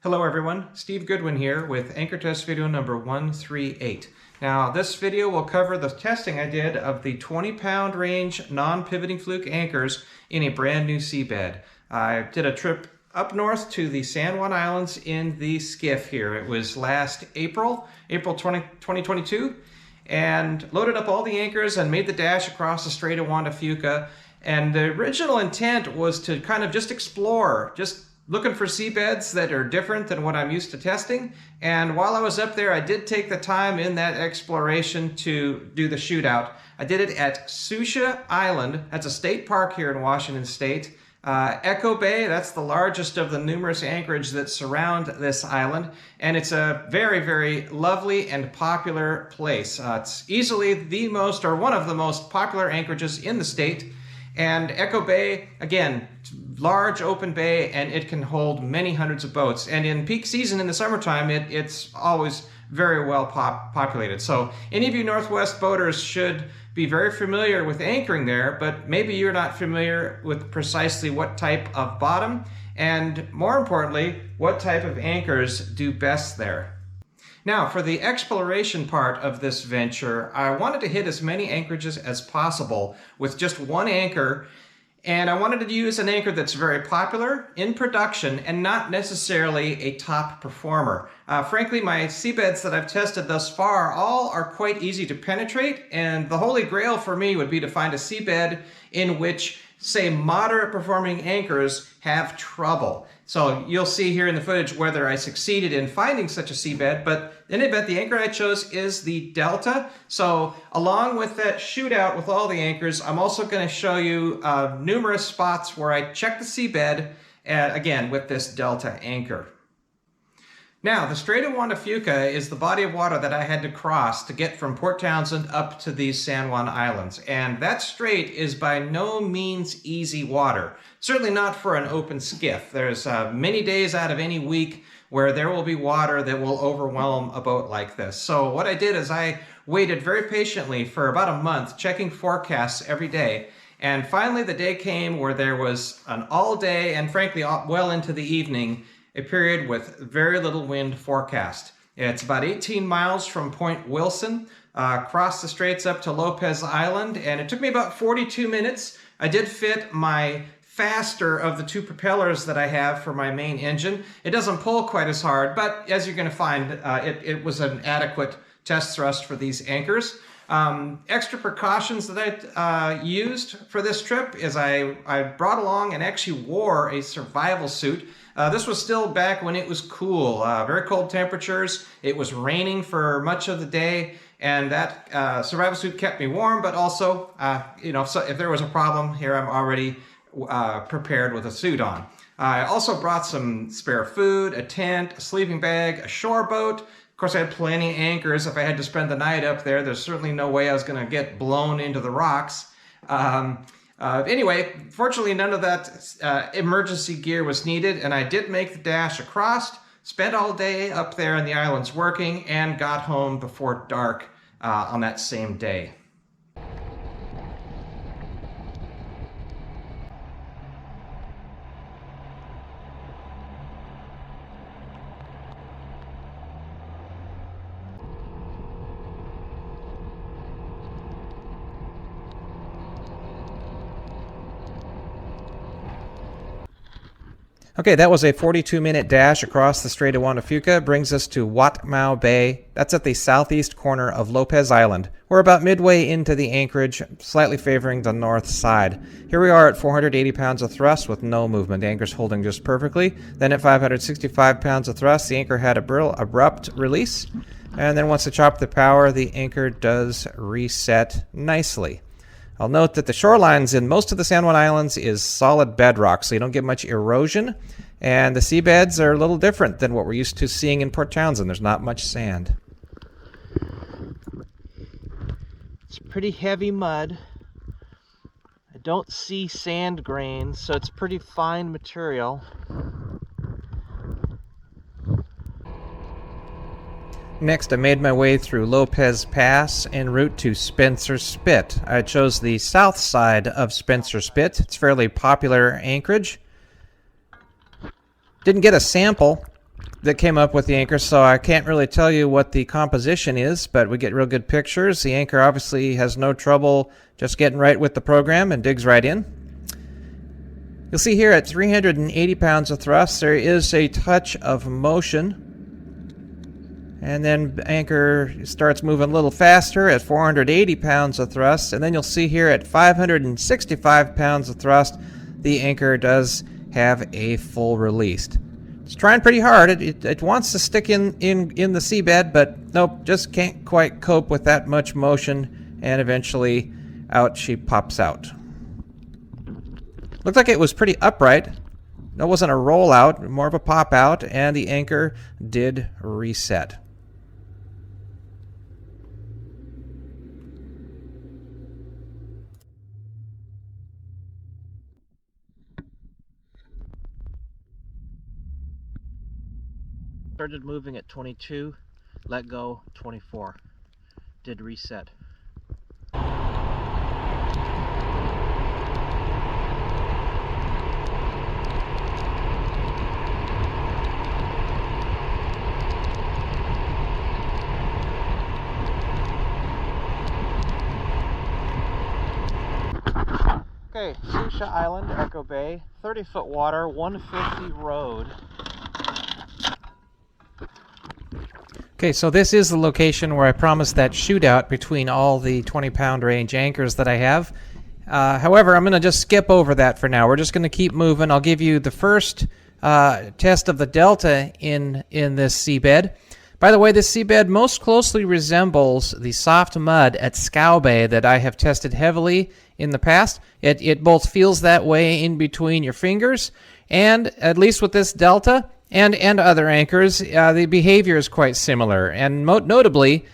Hello everyone, Steve Goodwin here with anchor test video number 138. Now this video will cover the testing I did of the 20-pound range non-pivoting fluke anchors in a brand new seabed. I did a trip up north to the San Juan Islands in the skiff here. It was last April 2022, and loaded up all the anchors and made the dash across the Strait of Juan de Fuca. And the original intent was to kind of just explore, just looking for seabeds that are different than what I'm used to testing. And while I was up there, I did take the time in that exploration to do the shootout. I did it at Sucia Island. That's a state park here in Washington State. Echo Bay, that's the largest of the numerous anchorages that surround this island. And it's a very, very lovely and popular place. It's easily the most, or one of the most popular anchorages in the state. And Echo Bay, again, large open bay, and it can hold many hundreds of boats. And in peak season in the summertime, it's always very well populated. So any of you Northwest boaters should be very familiar with anchoring there, but maybe you're not familiar with precisely what type of bottom, and more importantly, what type of anchors do best there. Now, for the exploration part of this venture, I wanted to hit as many anchorages as possible with just one anchor, and I wanted to use an anchor that's very popular in production and not necessarily a top performer. Frankly, my seabeds that I've tested thus far all are quite easy to penetrate, and the holy grail for me would be to find a seabed in which, say, moderate performing anchors have trouble. So you'll see here in the footage whether I succeeded in finding such a seabed, but in any event, the anchor I chose is the Delta. So along with that shootout with all the anchors, I'm also going to show you numerous spots where I checked the seabed, again, with this Delta anchor. Now, the Strait of Juan de Fuca is the body of water that I had to cross to get from Port Townsend up to these San Juan Islands. And that strait is by no means easy water. Certainly not for an open skiff. There's many days out of any week where there will be water that will overwhelm a boat like this. So what I did is I waited very patiently for about a month, checking forecasts every day. And finally the day came where there was an all day, and frankly well into the evening, a period with very little wind forecast. It's about 18 miles from Point Wilson, across the straits up to Lopez Island, and it took me about 42 minutes. I did fit my faster of the two propellers that I have for my main engine. It doesn't pull quite as hard, but as you're going to find, it was an adequate test thrust for these anchors. Extra precautions that I used for this trip is I brought along and actually wore a survival suit. This was still back when it was cool, very cold temperatures. It was raining for much of the day, and that survival suit kept me warm, but also, so if there was a problem here, I'm already prepared with a suit on. I also brought some spare food, a tent, a sleeping bag, a shore boat. Of course, I had plenty of anchors. If I had to spend the night up there, there's certainly no way I was going to get blown into the rocks. Anyway, fortunately, none of that emergency gear was needed, and I did make the dash across, spent all day up there in the islands working, and got home before dark on that same day. Okay, that was a 42-minute dash across the Strait of Juan de Fuca. Brings us to Wamo Bay. That's at the southeast corner of Lopez Island. We're about midway into the anchorage, slightly favoring the north side. Here we are at 480 pounds of thrust with no movement. The anchor's holding just perfectly. Then at 565 pounds of thrust, the anchor had abrupt release. And then once I chop the power, the anchor does reset nicely. I'll note that the shorelines in most of the San Juan Islands is solid bedrock, so you don't get much erosion. And the seabeds are a little different than what we're used to seeing in Port Townsend. There's not much sand. It's pretty heavy mud. I don't see sand grains, so it's pretty fine material. Next, I made my way through Lopez Pass en route to Spencer Spit. I chose the south side of Spencer Spit. It's a fairly popular anchorage. Didn't get a sample. that came up with the anchor, so I can't really tell you what the composition is, but we get real good pictures. The anchor obviously has no trouble just getting right with the program and digs right in. You'll see here at 380 pounds of thrust, there is a touch of motion. And then anchor starts moving a little faster at 480 pounds of thrust. And then you'll see here at 565 pounds of thrust, the anchor does have a full release. It's trying pretty hard. It wants to stick in the seabed, but nope, just can't quite cope with that much motion. And eventually out she pops out. Looked like it was pretty upright. It wasn't a rollout, more of a pop out, and the anchor did reset. Started moving at 22, let go 24. Did reset. Okay, Sucia Island, Echo Bay, 30-foot water, 150 road. Okay, so this is the location where I promised that shootout between all the 20-pound range anchors that I have. However, I'm going to just skip over that for now. We're just going to keep moving. I'll give you the first test of the delta in this seabed. By the way, this seabed most closely resembles the soft mud at Scow Bay that I have tested heavily in the past. It both feels that way in between your fingers, and at least with this delta and other anchors, the behavior is quite similar. And notably,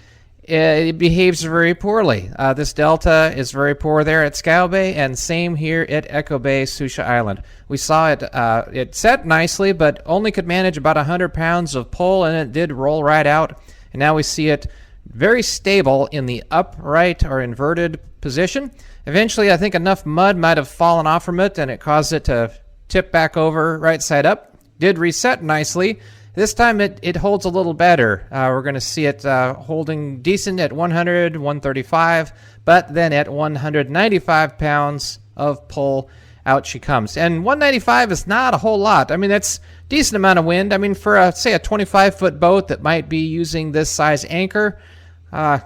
it behaves very poorly. This delta is very poor there at Scow Bay, and same here at Echo Bay, Sucia Island. We saw it set nicely, but only could manage about 100 pounds of pull, and it did roll right out. And now we see it very stable in the upright or inverted position. Eventually, I think enough mud might have fallen off from it, and it caused it to tip back over right side up. Did reset nicely. This time it holds a little better. We're going to see it holding decent at 100, 135, but then at 195 pounds of pull, out she comes. And 195 is not a whole lot. I mean, that's a decent amount of wind. I mean, for, say, a 25-foot boat that might be using this size anchor,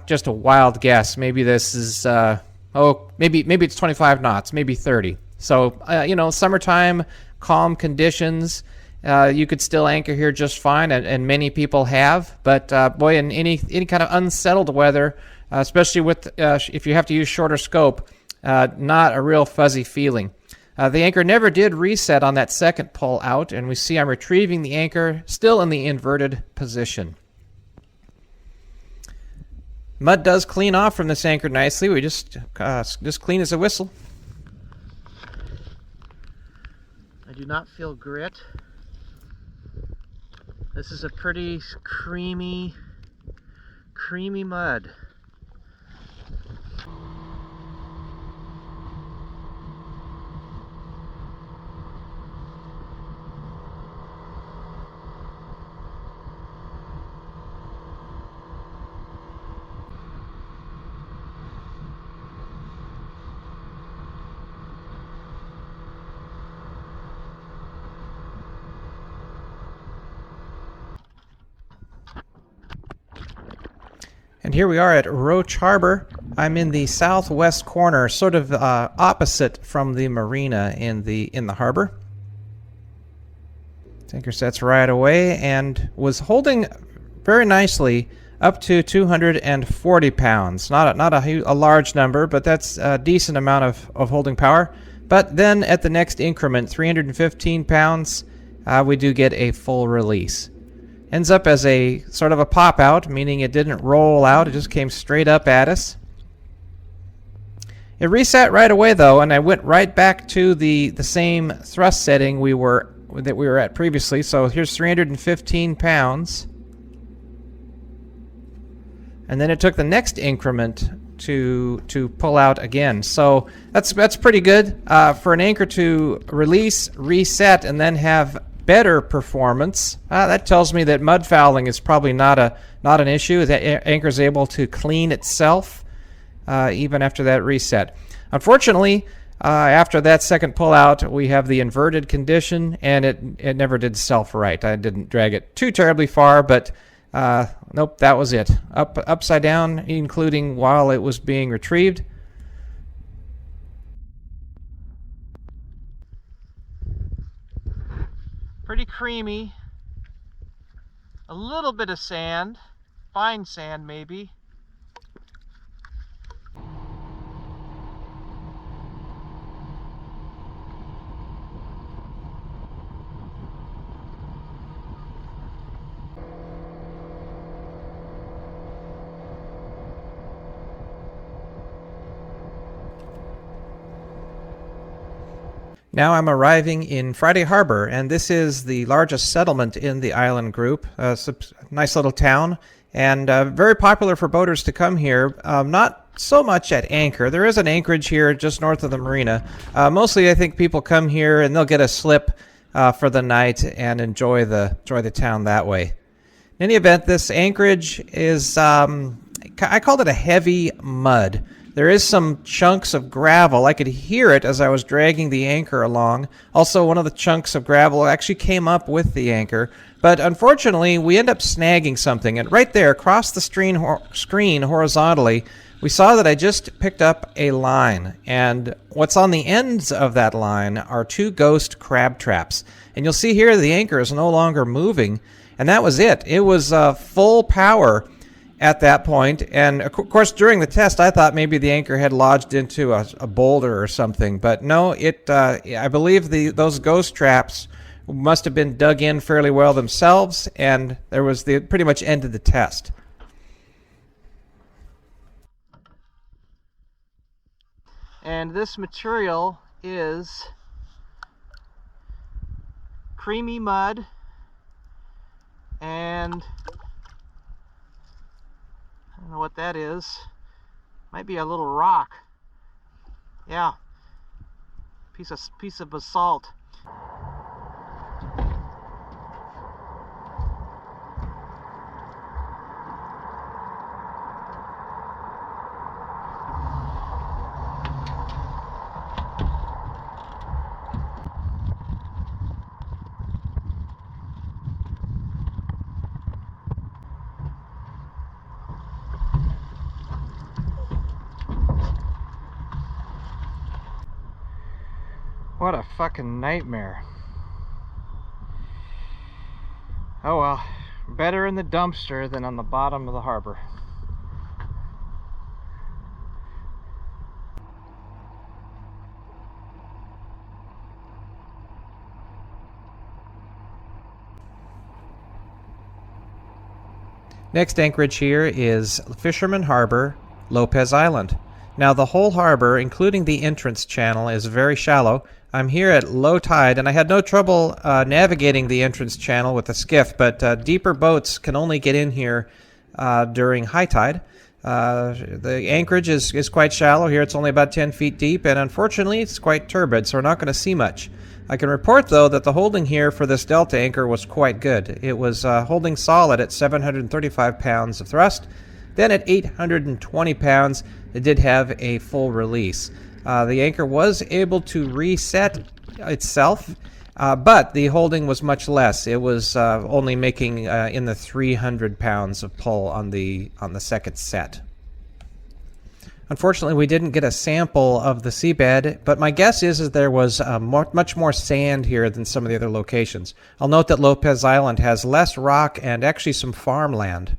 just a wild guess. Maybe this is, maybe it's 25 knots, maybe 30. So, summertime, calm conditions, you could still anchor here just fine, and many people have. But boy, in any kind of unsettled weather, especially with if you have to use shorter scope, not a real fuzzy feeling. The anchor never did reset on that second pull out, and we see I'm retrieving the anchor still in the inverted position. Mud does clean off from this anchor nicely. We just clean as a whistle. I do not feel grit. This is a pretty creamy mud. And here we are at Roach Harbor. I'm in the southwest corner, sort of opposite from the marina in the harbor. Anchor sets right away and was holding very nicely up to 240 pounds. Not a large number, but that's a decent amount of holding power. But then at the next increment, 315 pounds, we do get a full release. Ends up as a sort of a pop out, meaning it didn't roll out, it just came straight up at us. It reset right away though, and I went right back to the same thrust setting we were at previously. So here's 315 pounds. And then it took the next increment to pull out again. So that's pretty good for an anchor to release, reset, and then have better performance. That tells me that mud fouling is probably not an issue. The anchor is able to clean itself even after that reset. Unfortunately, after that second pullout, we have the inverted condition, and it never did self-right. I didn't drag it too terribly far, but nope, that was it. Upside down, including while it was being retrieved. Pretty creamy. A little bit of sand, fine sand maybe. Now I'm arriving in Friday Harbor, and this is the largest settlement in the island group. It's a nice little town, and very popular for boaters to come here. Not so much at anchor. There is an anchorage here just north of the marina. Mostly I think people come here and they'll get a slip for the night and enjoy the town that way. In any event, this anchorage is, I called it a heavy mud. There is some chunks of gravel. I could hear it as I was dragging the anchor along. Also, one of the chunks of gravel actually came up with the anchor. But unfortunately, we end up snagging something. And right there, across the screen horizontally, we saw that I just picked up a line. And what's on the ends of that line are two ghost crab traps. And you'll see here the anchor is no longer moving. And that was it. It was full power at that point, and of course during the test I thought maybe the anchor had lodged into a boulder or something, but no, I believe those ghost traps must have been dug in fairly well themselves, and pretty much ended the test. And this material is creamy mud, and I don't know what that is. Might be a little rock. Yeah, piece of basalt. What a fucking nightmare. Oh well, better in the dumpster than on the bottom of the harbor. Next anchorage here is Fisherman Harbor, Lopez Island. Now the whole harbor, including the entrance channel, is very shallow. I'm here at low tide, and I had no trouble navigating the entrance channel with the skiff, but deeper boats can only get in here during high tide. The anchorage is quite shallow here. It's only about 10 feet deep, and unfortunately it's quite turbid, so we're not going to see much. I can report, though, that the holding here for this Delta anchor was quite good. It was holding solid at 735 pounds of thrust. Then at 820 pounds, it did have a full release. The anchor was able to reset itself, but the holding was much less. It was only making in the 300 pounds of pull on the second set. Unfortunately, we didn't get a sample of the seabed, but my guess is there was much more sand here than some of the other locations. I'll note that Lopez Island has less rock and actually some farmland.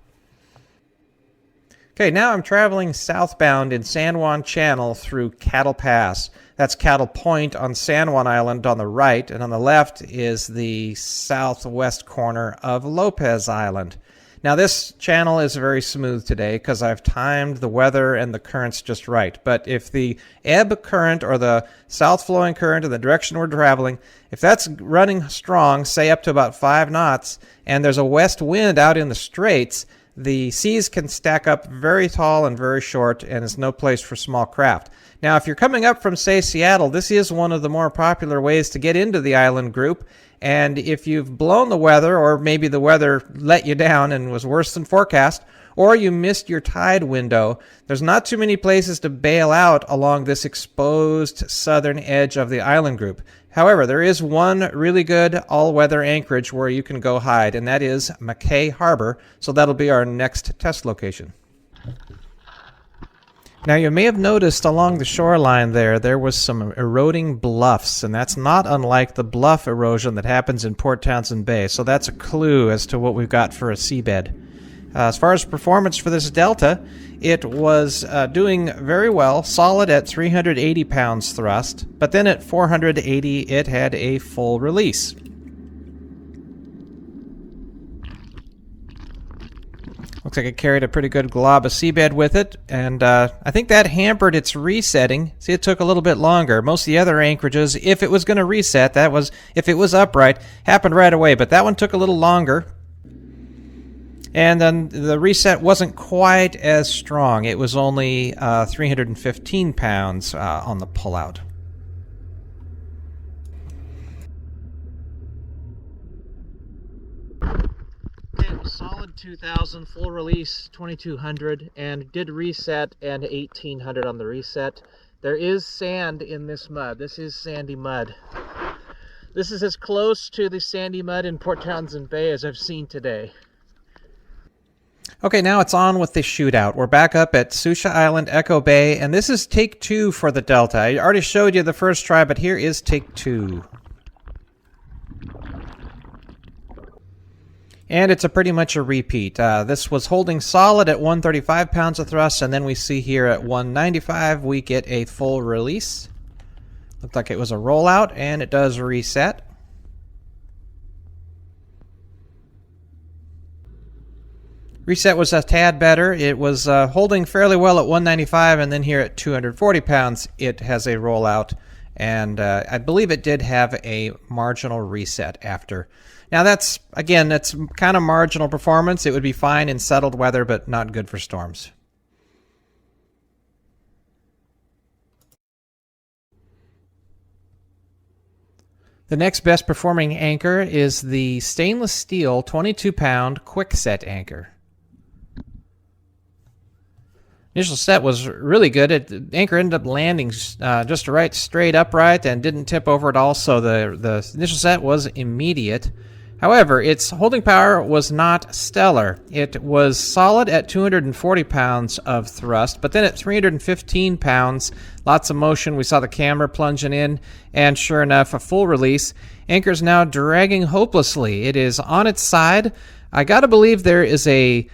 Okay, now I'm traveling southbound in San Juan Channel through Cattle Pass. That's Cattle Point on San Juan Island on the right, and on the left is the southwest corner of Lopez Island. Now this channel is very smooth today because I've timed the weather and the currents just right. But if the ebb current or the south flowing current in the direction we're traveling, if that's running strong, say up to about 5 knots, and there's a west wind out in the straits, the seas can stack up very tall and very short, and it's no place for small craft. Now, if you're coming up from, say, Seattle, this is one of the more popular ways to get into the island group. And if you've blown the weather, or maybe the weather let you down and was worse than forecast, or you missed your tide window, there's not too many places to bail out along this exposed southern edge of the island group. However, there is one really good all-weather anchorage where you can go hide, and that is Mantis Harbor, so that'll be our next test location. Now, you may have noticed along the shoreline there was some eroding bluffs, and that's not unlike the bluff erosion that happens in Port Townsend Bay, so that's a clue as to what we've got for a seabed. As far as performance for this delta, it was doing very well, solid at 380 pounds thrust, but then at 480 it had a full release. Looks like it carried a pretty good glob of seabed with it, and I think that hampered its resetting. See, it took a little bit longer. Most of the other anchorages, if it was going to reset, that was, if it was upright, happened right away, but that one took a little longer. And then the reset wasn't quite as strong. It was only 315 pounds on the pullout. It was solid 2,000, full release 2,200, and did reset and 1,800 on the reset. There is sand in this mud. This is sandy mud. This is as close to the sandy mud in Port Townsend Bay as I've seen today. Okay, now it's on with the shootout. We're back up at Sucia Island, Echo Bay, and this is take 2 for the delta. I already showed you the first try, but here is take 2. And it's pretty much a repeat. This was holding solid at 135 pounds of thrust, and then we see here at 195 we get a full release. Looked like it was a rollout, and it does reset. Reset was a tad better. It was holding fairly well at 195, and then here at 240 pounds, it has a rollout, and I believe it did have a marginal reset after. Now that's, again, that's kind of marginal performance. It would be fine in settled weather, but not good for storms. The next best performing anchor is the stainless steel 22-pound quickset anchor. Initial set was really good. The anchor ended up landing just right, straight upright, and didn't tip over at all, so the initial set was immediate. However, its holding power was not stellar. It was solid at 240 pounds of thrust, but then at 315 pounds, lots of motion. We saw the camera plunging in, and sure enough, a full release. Anchor's now dragging hopelessly. It is on its side. I gotta believe there is a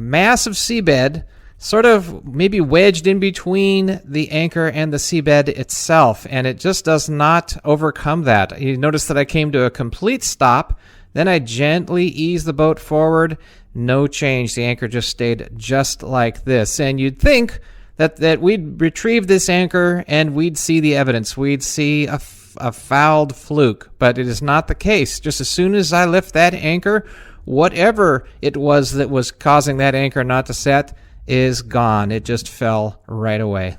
massive seabed sort of maybe wedged in between the anchor and the seabed itself, and it just does not overcome that. You notice that I came to a complete stop, then I gently eased the boat forward. No change. The anchor just stayed just like this. And you'd think that we'd retrieve this anchor and we'd see the evidence. We'd see a fouled fluke, but it is not the case. Just as soon as I lift that anchor, whatever it was that was causing that anchor not to set is gone. It just fell right away.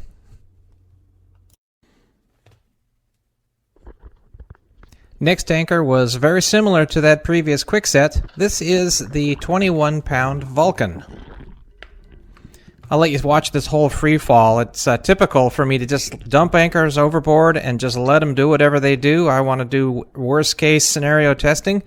Next anchor was very similar to that previous quickset. This is the 21-pound Vulcan. I'll let you watch this whole free fall. It's typical for me to just dump anchors overboard and just let them do whatever they do. I want to do worst case scenario testing.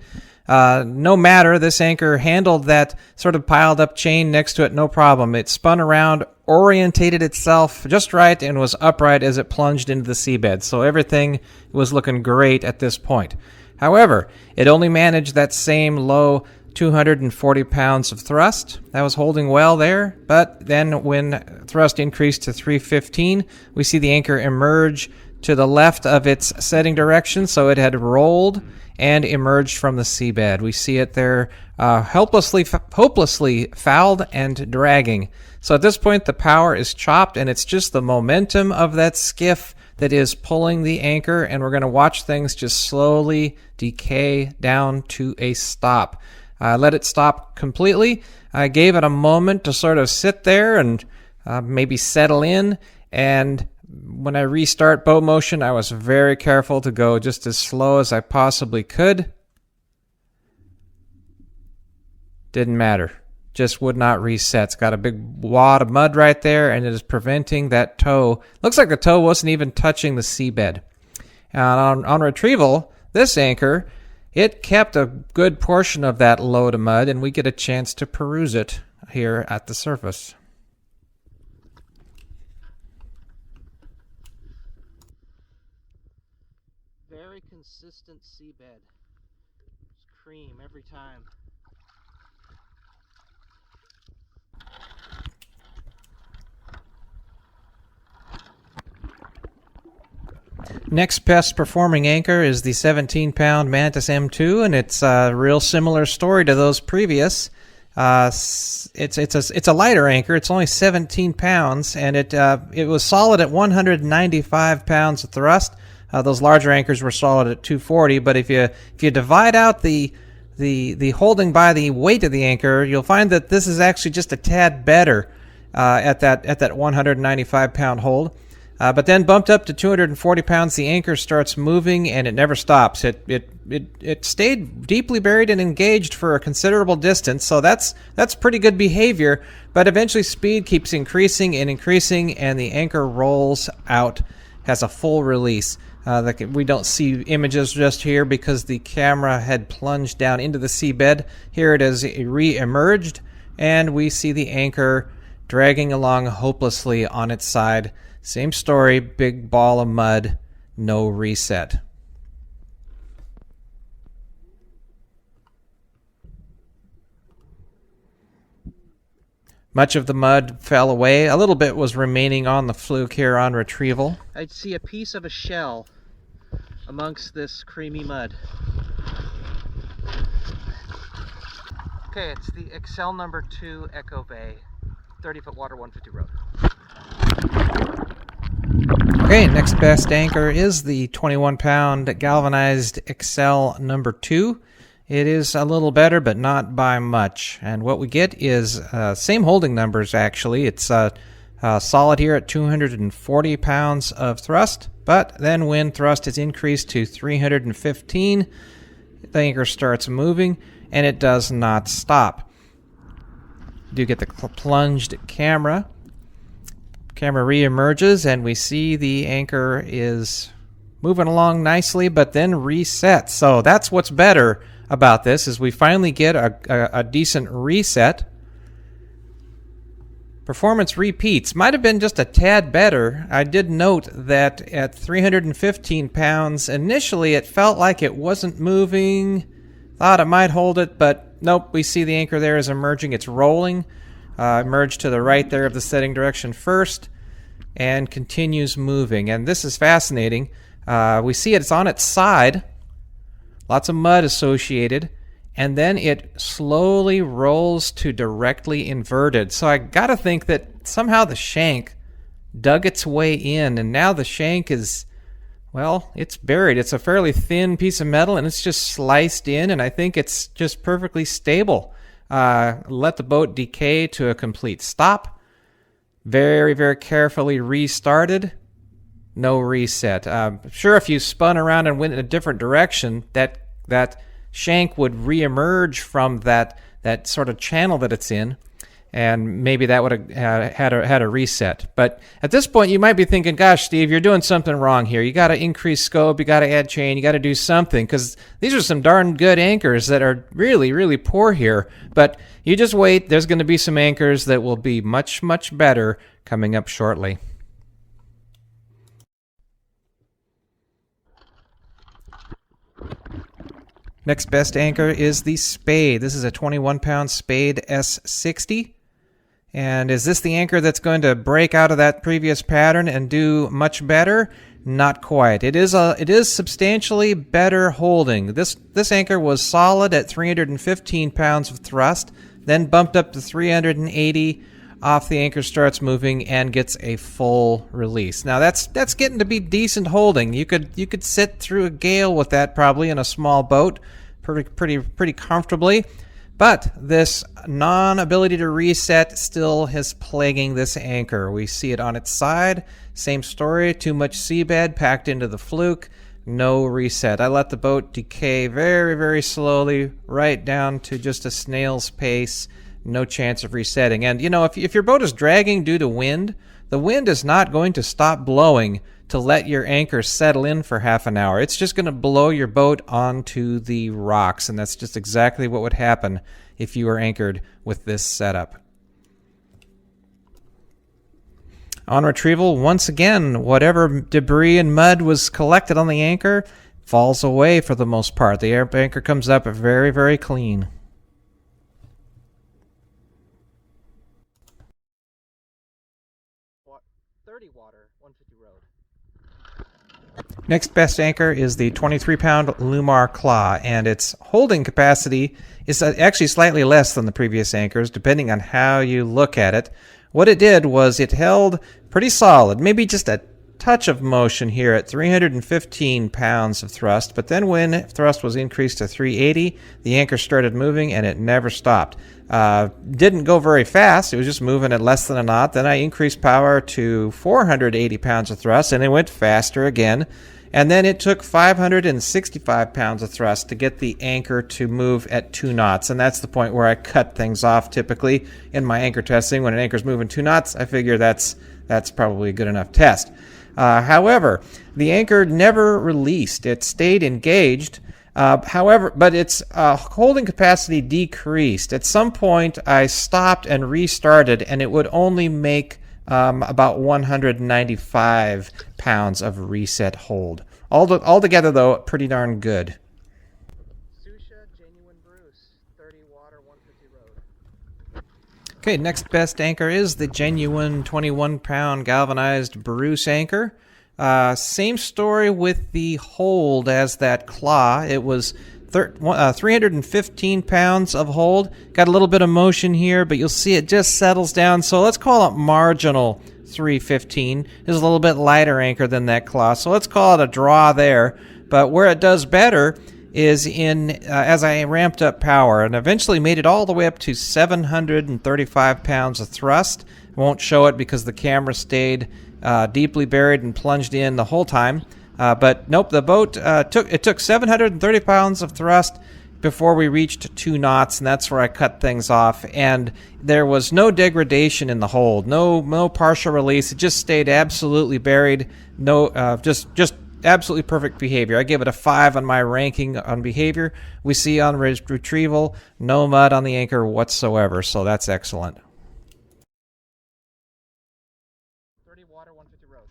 No matter, this anchor handled that sort of piled up chain next to it, no problem. It spun around, orientated itself just right, and was upright as it plunged into the seabed. So everything was looking great at this point. However, it only managed that same low 240 pounds of thrust. That was holding well there, but then when thrust increased to 315, we see the anchor emerge to the left of its setting direction, so it had rolled and emerged from the seabed. We see it there hopelessly fouled and dragging. So at this point, the power is chopped, and it's just the momentum of that skiff that is pulling the anchor, and we're going to watch things just slowly decay down to a stop. I let it stop completely. I gave it a moment to sort of sit there and maybe settle in, and when I restart boat motion, I was very careful to go just as slow as I possibly could. Didn't matter. Just would not reset. It's got a big wad of mud right there, and it is preventing that tow. Looks like the tow wasn't even touching the seabed. And on retrieval, this anchor, it kept a good portion of that load of mud, and we get a chance to peruse it here at the surface. Very consistent seabed. It's cream every time. Next best performing anchor is the 17-pound Mantis M2, and it's a real similar story to those previous. It's a lighter anchor. It's only 17 pounds, and it was solid at 195 pounds of thrust. Those larger anchors were solid at 240, but if you divide out the holding by the weight of the anchor, you'll find that this is actually just a tad better at that 195 pound hold. But then bumped up to 240 pounds, the anchor starts moving, and it never stops. It stayed deeply buried and engaged for a considerable distance, so that's pretty good behavior. But eventually speed keeps increasing and increasing, and the anchor rolls out, has a full release. We don't see images just here because the camera had plunged down into the seabed. Here it is re-emerged, and we see the anchor dragging along hopelessly on its side. Same story, big ball of mud, no reset. Much of the mud fell away. A little bit was remaining on the fluke here on retrieval. I'd see a piece of a shell amongst this creamy mud. Okay, it's the Excel number 2 Echo Bay, 30-foot water, 150 rode. Okay, next best anchor is the 21-pound galvanized Excel number 2. It is a little better, but not by much. And what we get is same holding numbers, actually. It's solid here at 240 pounds of thrust, but then when thrust is increased to 315, the anchor starts moving, and it does not stop. You do get the plunged camera. Camera re-emerges, and we see the anchor is moving along nicely, but then resets. So that's what's better about this, is we finally get a decent reset. Performance repeats. Might have been just a tad better. I did note that at 315 pounds, initially it felt like it wasn't moving. Thought it might hold it, but nope, we see the anchor there is emerging. It's rolling. Emerged to the right there of the setting direction first, and continues moving. And this is fascinating. We see it's on its side, lots of mud associated, and then it slowly rolls to directly inverted. So I gotta think that somehow the shank dug its way in, and now the shank is, well, it's buried. It's a fairly thin piece of metal, and it's just sliced in, and I think it's just perfectly stable. Let the boat decay to a complete stop. Very, very carefully restarted. No reset. Sure, if you spun around and went in a different direction, that shank would reemerge from that sort of channel that it's in, and maybe that would have had a reset. But at this point, you might be thinking, gosh, Steve, you're doing something wrong here. You got to increase scope, you got to add chain, you got to do something, because these are some darn good anchors that are really, really poor here. But you just wait. There's going to be some anchors that will be much, much better coming up shortly. Next best anchor is the Spade. This is a 21-pound Spade S60. And is this the anchor that's going to break out of that previous pattern and do much better? Not quite. It is substantially better holding. This anchor was solid at 315 pounds of thrust, then bumped up to 380. Off the anchor starts moving and gets a full release. Now that's getting to be decent holding. You could sit through a gale with that probably in a small boat, pretty comfortably. But this non-ability to reset still is plaguing this anchor. We see it on its side. Same story, too much seabed packed into the fluke. No reset. I let the boat decay very, very slowly, right down to just a snail's pace. No chance of resetting. And, you know, if your boat is dragging due to wind, the wind is not going to stop blowing to let your anchor settle in for half an hour. It's just going to blow your boat onto the rocks, and that's just exactly what would happen if you were anchored with this setup. On retrieval, once again, whatever debris and mud was collected on the anchor falls away for the most part. The anchor comes up very, very clean. Next best anchor is the 23-pound Lund Claw, and its holding capacity is actually slightly less than the previous anchors, depending on how you look at it. What it did was it held pretty solid, maybe just a touch of motion here at 315 pounds of thrust, but then when thrust was increased to 380, the anchor started moving and it never stopped. Didn't go very fast, it was just moving at less than a knot. Then I increased power to 480 pounds of thrust and it went faster again. And then it took 565 pounds of thrust to get the anchor to move at 2 knots. And that's the point where I cut things off typically in my anchor testing. When an anchor's moving 2 knots, I figure that's probably a good enough test. However, the anchor never released. It stayed engaged. But its holding capacity decreased. At some point, I stopped and restarted, and it would only make about 195 pounds of reset hold. Altogether, though, pretty darn good. Sucia, genuine Bruce, 30 water, 150 road. Okay, next best anchor is the genuine 21-pound galvanized Bruce anchor. Same story with the hold as that Claw. It was 315 pounds of hold. Got a little bit of motion here, but you'll see it just settles down. So let's call it marginal 315. It's a little bit lighter anchor than that Claw, so let's call it a draw there. But where it does better is as I ramped up power and eventually made it all the way up to 735 pounds of thrust. Won't show it because the camera stayed deeply buried and plunged in the whole time. But nope, the boat took 730 pounds of thrust before we reached 2 knots, and that's where I cut things off. And there was no degradation in the hold, no partial release. It just stayed absolutely buried. No, just absolutely perfect behavior. I give it a 5 on my ranking on behavior. We see on retrieval, no mud on the anchor whatsoever, so that's excellent. 30 water, 150 road.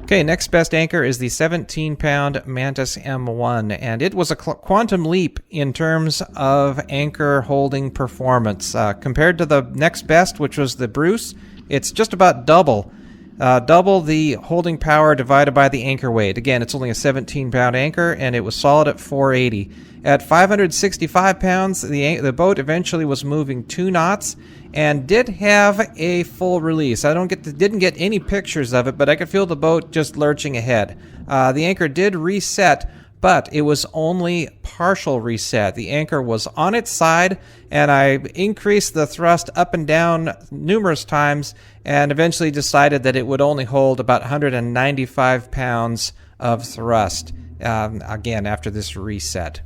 Okay, next best anchor is the 17-pound Mantis M1, and it was a quantum leap in terms of anchor holding performance. Compared to the next best, which was the Bruce, it's just about double the holding power divided by the anchor weight. Again, it's only a 17-pound anchor, and it was solid at 480. At 565 pounds, the boat eventually was moving 2 knots and did have a full release. I didn't get any pictures of it, but I could feel the boat just lurching ahead. The anchor did reset, but it was only partial reset. The anchor was on its side, and I increased the thrust up and down numerous times and eventually decided that it would only hold about 195 pounds of thrust, again, after this reset.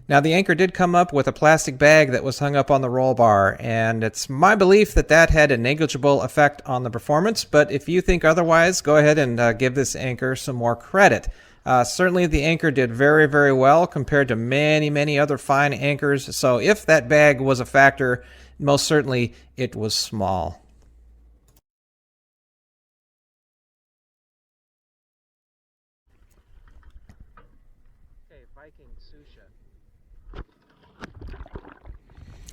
Now, the anchor did come up with a plastic bag that was hung up on the roll bar, and it's my belief that that had a negligible effect on the performance, but if you think otherwise, go ahead and give this anchor some more credit. Certainly, the anchor did very, very well compared to many, many other fine anchors, so if that bag was a factor, most certainly it was small. Okay, Viking, Sucia.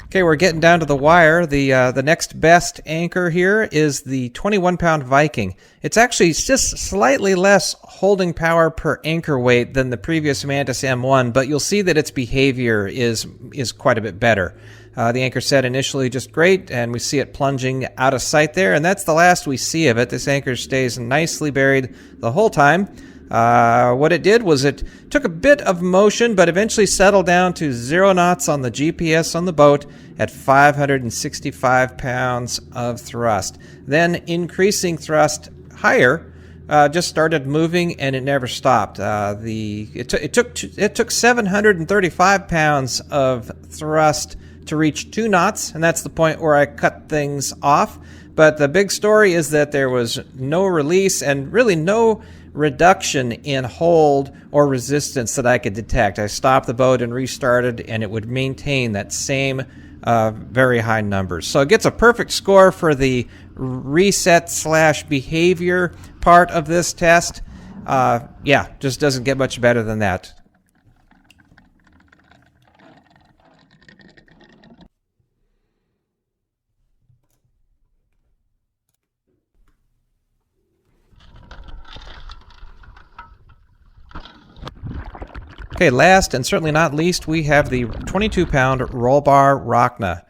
Okay, we're getting down to the wire. The next best anchor here is the 21-pound Viking. It's actually just slightly less holding power per anchor weight than the previous Mantis M1, but you'll see that its behavior is quite a bit better. The anchor set initially just great, and we see it plunging out of sight there, and that's the last we see of it. This anchor stays nicely buried the whole time. What it did was it took a bit of motion, but eventually settled down to 0 knots on the GPS on the boat at 565 pounds of thrust. Then increasing thrust higher, just started moving, and it never stopped. It took 735 pounds of thrust to reach 2 knots, and that's the point where I cut things off. But the big story is that there was no release and really no reduction in hold or resistance that I could detect. I stopped the boat and restarted, and it would maintain that same very high numbers. So it gets a perfect score for the reset/behavior part of this test. Yeah, just doesn't get much better than that. Okay, last and certainly not least, we have the 22-pound Rollbar Rocna.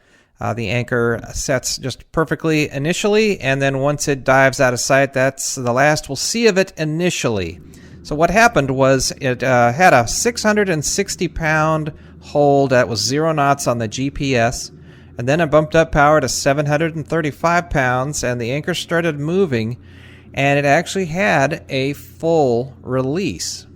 The anchor sets just perfectly initially, and then once it dives out of sight, that's the last we'll see of it initially. So what happened was it had a 660-pound hold that was 0 knots on the GPS, and then it bumped up power to 735 pounds, and the anchor started moving, and it actually had a full release.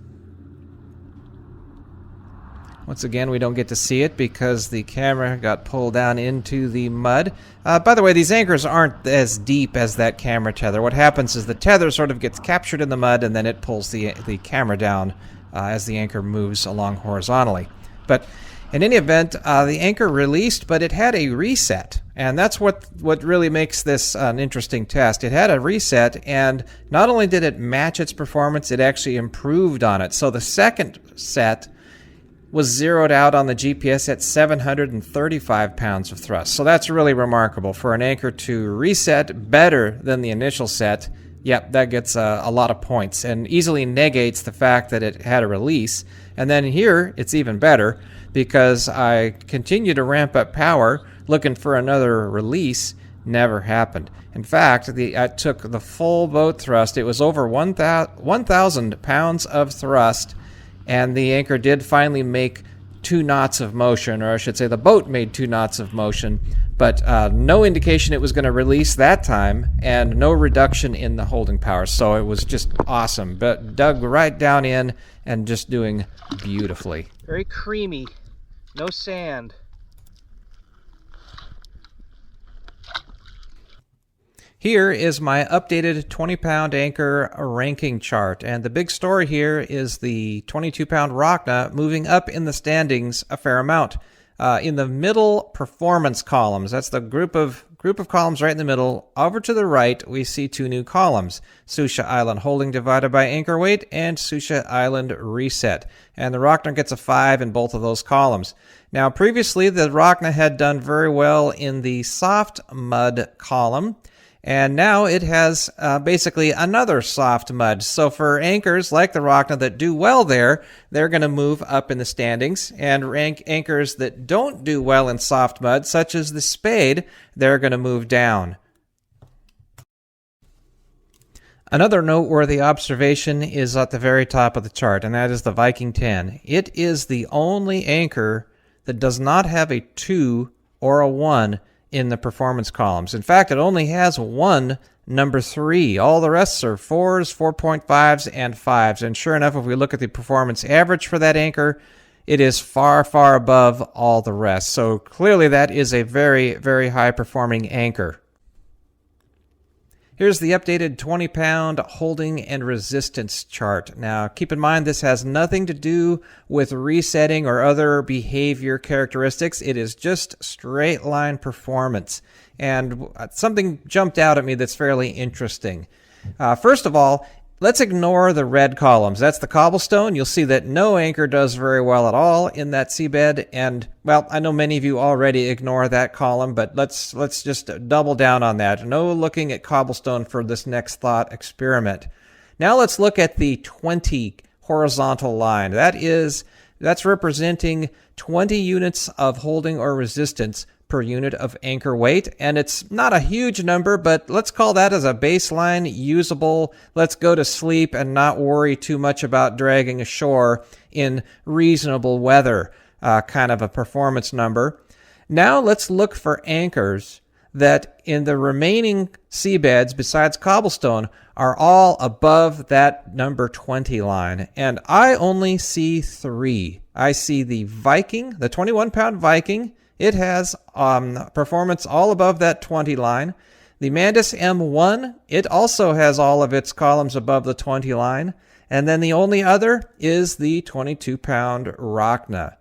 Once again, we don't get to see it because the camera got pulled down into the mud. By the way, these anchors aren't as deep as that camera tether. What happens is the tether sort of gets captured in the mud, and then it pulls the camera down as the anchor moves along horizontally. But in any event, the anchor released, but it had a reset. And that's what really makes this an interesting test. It had a reset, and not only did it match its performance, it actually improved on it. So the second set was zeroed out on the GPS at 735 pounds of thrust. So that's really remarkable for an anchor to reset better than the initial set. Yep, that gets a lot of points and easily negates the fact that it had a release. And then here, it's even better because I continue to ramp up power looking for another release. Never happened. In fact, I took the full boat thrust. It was over 1,000 pounds of thrust, and the anchor did finally make 2 knots of motion, or I should say the boat made 2 knots of motion, but no indication it was going to release that time, and no reduction in the holding power. So it was just awesome, but dug right down in and just doing beautifully. Very creamy, no sand. Here is my updated 20-pound anchor ranking chart, and the big story here is the 22-pound Rocna moving up in the standings a fair amount. In the middle performance columns, that's the group of columns right in the middle, over to the right we see 2 new columns: Sucia Island holding divided by anchor weight and Sucia Island reset. And the Rocna gets a 5 in both of those columns. Now previously the Rocna had done very well in the soft mud column, and now it has basically another soft mud. So for anchors like the Rocna that do well there, they're going to move up in the standings. And anchors that don't do well in soft mud, such as the Spade, they're going to move down. Another noteworthy observation is at the very top of the chart, and that is the Viking 10. It is the only anchor that does not have a 2 or a 1 in the performance columns. In fact, it only has one number 3. All the rest are 4s, 4.5s, and 5s. And sure enough, if we look at the performance average for that anchor, it is far, far above all the rest. So clearly that is a very, very high-performing anchor. Here's the updated 20-pound holding and resistance chart. Now, keep in mind this has nothing to do with resetting or other behavior characteristics. It is just straight line performance. And something jumped out at me that's fairly interesting. First of all, let's ignore the red columns. That's the cobblestone. You'll see that no anchor does very well at all in that seabed. And, well, I know many of you already ignore that column, but let's just double down on that. No looking at cobblestone for this next thought experiment. Now let's look at the 20 horizontal line. That's representing 20 units of holding or resistance per unit of anchor weight, and it's not a huge number, but let's call that as a baseline usable, let's go to sleep and not worry too much about dragging ashore in reasonable weather kind of a performance number. Now let's look for anchors that in the remaining seabeds besides cobblestone are all above that number 20 line. And I only see 3. I see the Viking, the 21-pound Viking. It has performance all above that 20 line. The Mantis M1, it also has all of its columns above the 20 line. And then the only other is the 22-pound Rocna.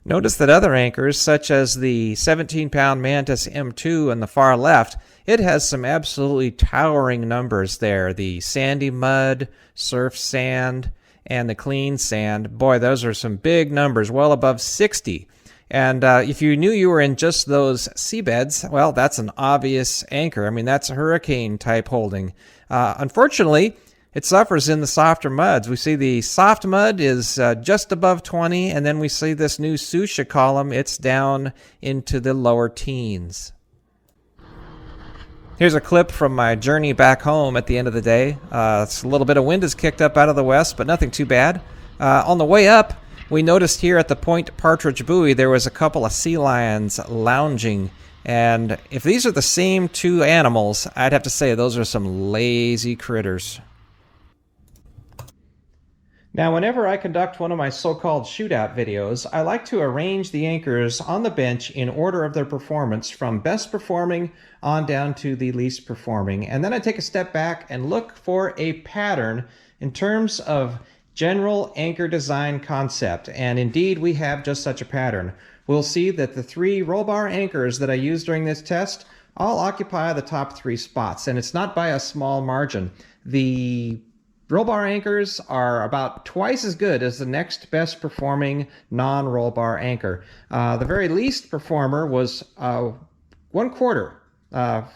Notice that other anchors, such as the 17-pound Mantis M2 on the far left, it has some absolutely towering numbers there. The sandy mud, surf sand, and the clean sand. Boy, those are some big numbers, well above 60. And if you knew you were in just those seabeds, well, that's an obvious anchor. I mean, that's a hurricane-type holding. Unfortunately, it suffers in the softer muds. We see the soft mud is just above 20, and then we see this new Sucia column. It's down into the lower teens. Here's a clip from my journey back home at the end of the day. It's a little bit of wind has kicked up out of the west, but nothing too bad. On the way up, we noticed here at the Point Partridge Buoy there was a couple of sea lions lounging. And if these are the same two animals, I'd have to say those are some lazy critters. Now, whenever I conduct one of my so-called shootout videos, I like to arrange the anchors on the bench in order of their performance from best performing on down to the least performing. And then I take a step back and look for a pattern in terms of general anchor design concept. And indeed, we have just such a pattern. We'll see that the 3 rollbar anchors that I used during this test all occupy the top 3 spots, and it's not by a small margin. The rollbar anchors are about twice as good as the next best performing non-rollbar anchor. The very least performer was one quarter the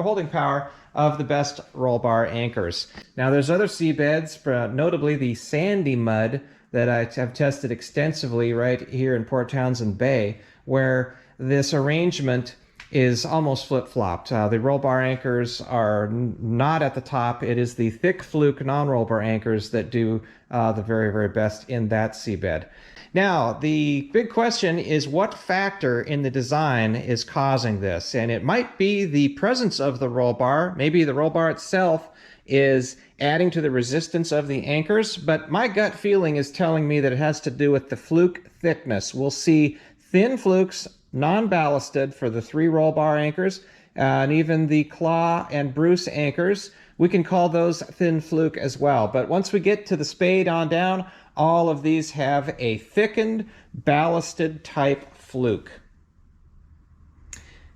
holding power of the best rollbar anchors. Now there's other seabeds, notably the sandy mud that I have tested extensively right here in Port Townsend Bay, where this arrangement is almost flip-flopped. The rollbar anchors are not at the top. It is the thick fluke non-rollbar anchors that do the very, very best in that seabed. Now, the big question is what factor in the design is causing this? And it might be the presence of the rollbar. Maybe the rollbar itself is adding to the resistance of the anchors, but my gut feeling is telling me that it has to do with the fluke thickness. We'll see thin flukes, non-ballasted for the 3 rollbar anchors, and even the claw and Bruce anchors. We can call those thin fluke as well. But once we get to the Spade on down, all of these have a thickened, ballasted type fluke.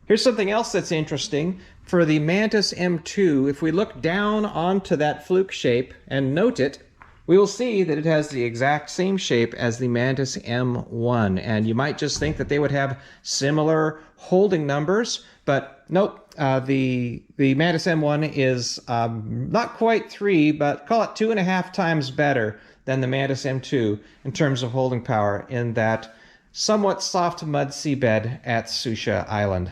Here's something else that's interesting. For the Mantis M2, if we look down onto that fluke shape and note it, we will see that it has the exact same shape as the Mantis M1. And you might just think that they would have similar holding numbers, but nope. The Mantis M1 is not quite 3, but call it 2.5 times better than the Mantis M2 in terms of holding power in that somewhat soft mud seabed at Sucia Island.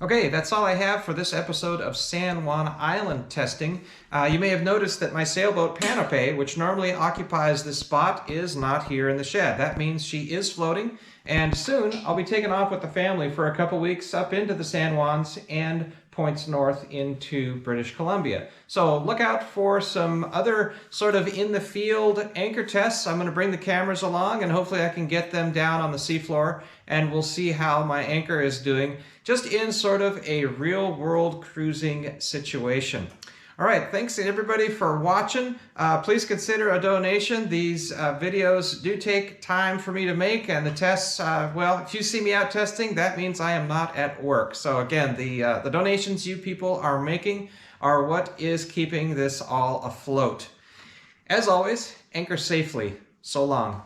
Okay, that's all I have for this episode of San Juan Island testing. You may have noticed that my sailboat Panope, which normally occupies this spot, is not here in the shed. That means she is floating, and soon I'll be taking off with the family for a couple weeks up into the San Juans and points north into British Columbia. So look out for some other sort of in-the-field anchor tests. I'm going to bring the cameras along, and hopefully I can get them down on the seafloor, and we'll see how my anchor is doing just in sort of a real-world cruising situation. All right, thanks everybody for watching. Please consider a donation. These videos do take time for me to make, and the tests, well, if you see me out testing, that means I am not at work. So again, the donations you people are making are what is keeping this all afloat. As always, anchor safely. So long.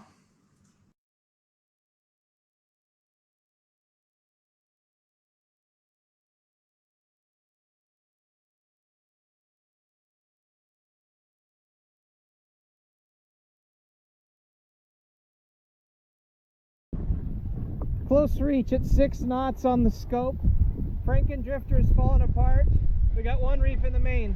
close reach at 6 knots on the scope. Franken drifter is falling apart. We got one reef in the main.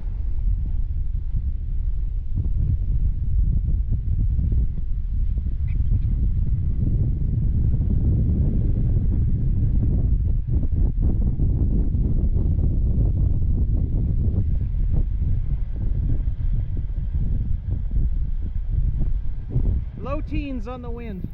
Low teens on the wind.